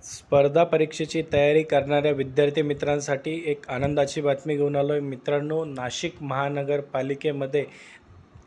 स्पर्धा परीक्षेची तयारी करणाऱ्या विद्यार्थी मित्रांसाठी एक आनंदाची बातमी घेऊन आलो आहे मित्रांनो। नाशिक महानगरपालिकेमध्ये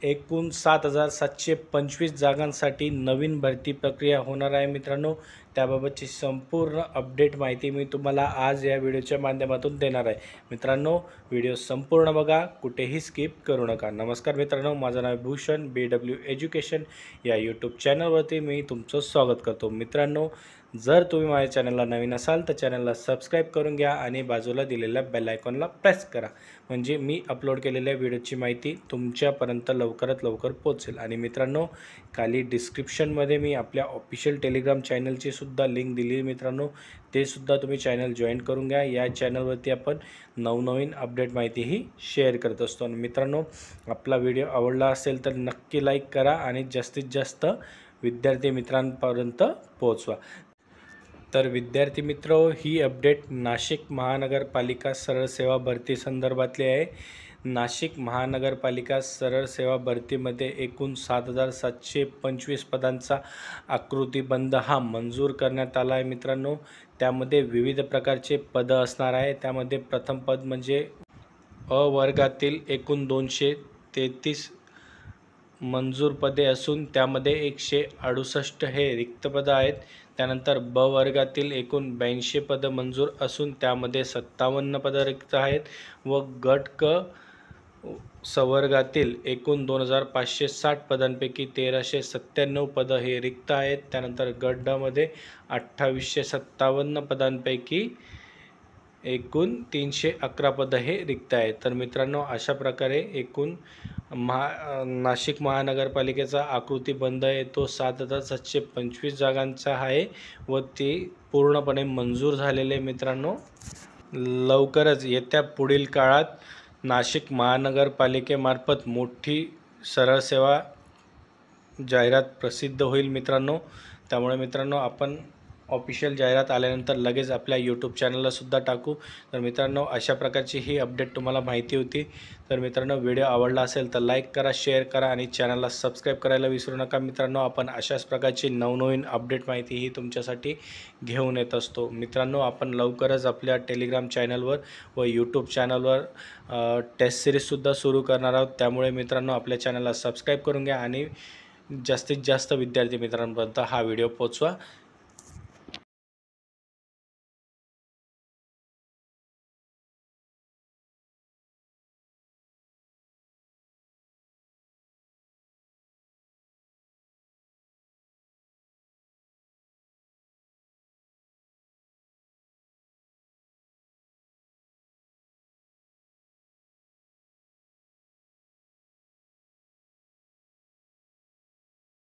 एकूण 7,725 जागांसाठी नवीन भरती प्रक्रिया होणार आहे मित्रांनो। त्याबाबतची संपूर्ण अपडेट माहिती मी तुम्हाला आज या व्हिडिओच्या माध्यमातून देणार आहे मित्रांनो। व्हिडिओ संपूर्ण बघा, कुठेही स्किप करू नका। नमस्कार मित्रांनो, माझं नाव भूषण BW एज्युकेशन या यूट्यूब चॅनलवरती मी तुमचं स्वागत करतो मित्रांनो। जर तुम्ही माझ्या चॅनलला नवीन असाल तर चॅनलला सबस्क्राईब करून घ्या आणि बाजूला दिलेल्या बेल आयकॉनला प्रेस करा, म्हणजे मी अपलोड केलेल्या व्हिडिओची माहिती तुमच्यापर्यंत लवकरात लवकर पोहोचेल। आणि मित्रांनो, खाली डिस्क्रिप्शनमध्ये मी आपल्या ऑफिशियल टेलिग्राम चॅनलची सुद्धा लिंक दिली आहे मित्रांनो, ते सुद्धा तुम्ही चॅनल जॉईन करून घ्या। या चॅनलवरती आपण नवनवीन अपडेट माहितीही शेअर करत असतो। आणि मित्रांनो, आपला व्हिडिओ आवडला असेल तर नक्की लाईक करा आणि जास्तीत जास्त विद्यार्थी मित्रांपर्यंत पोहोचवा। तर विद्यार्थी मित्र, ही अपडेट नाशिक महानगरपालिका सरळ सेवा भरती संदर्भातली आहे। नाशिक महानगरपालिका सरळ सेवा भरतीमध्ये एकूण 7,725 पदांचा आकृतिबंध हा मंजूर करण्यात आला आहे मित्रांनो। त्यामध्ये विविध प्रकारचे पदं असणार आहे। त्यामध्ये प्रथम पद म्हणजे अ वर्गातील एकूण 233 मंजूर पदे असून त्यामध्ये 168 हे रिक्त पदं आहेत। त्यानंतर ब वर्गातील एकूण 82 पदं मंजूर असून त्यामध्ये 57 पदं रिक्त आहेत व गट क संवर्गातील एकूण 2,560 पदांपैकी 1,397 पदं हे रिक्त आहेत। त्यानंतर गट ड मध्ये 2,857 पदांपैकी एकूण 311 पदं हे रिक्त आहेत। तर मित्रांनो, अशा प्रकारे एकूण नाशिक महानगरपालिकेचा आकृतिबंध आहे तो 7,725 जागांचा आहे व ती पूर्णपणे मंजूर झालेले मित्रांनो। लवकरच येत्या पुढील काळात नाशिक महानगरपालिकेमार्फत मोठी सरळ सेवा जाहिरात प्रसिद्ध होईल मित्रांनो। त्यामुळे मित्रांनो, आपण ऑफिशियल जाहिरात आल्यानंतर लगेच आपल्या यूट्यूब चॅनलला सुद्धा टाकू। तर मित्रांनो, अशा प्रकारची ही अपडेट तुम्हाला माहिती होती। तर मित्रांनो, व्हिडिओ आवडला असेल तर लाईक करा, शेअर करा आणि चॅनलला सबस्क्राईब करायला विसरू नका मित्रांनो। आपण अशाच प्रकारची नवनवीन अपडेट माहिती ही तुमच्यासाठी घेऊन येत असतो मित्रांनो। आपण लवकरच आपल्या टेलिग्राम चॅनलवर व यूट्यूब चॅनलवर टेस्ट सिरीजसुद्धा सुरू करणार आहोत। त्यामुळे मित्रांनो, आपल्या चॅनलला सबस्क्राईब करून घ्या आणि जास्तीत जास्त विद्यार्थी मित्रांपर्यंत हा व्हिडिओ पोहोचवा।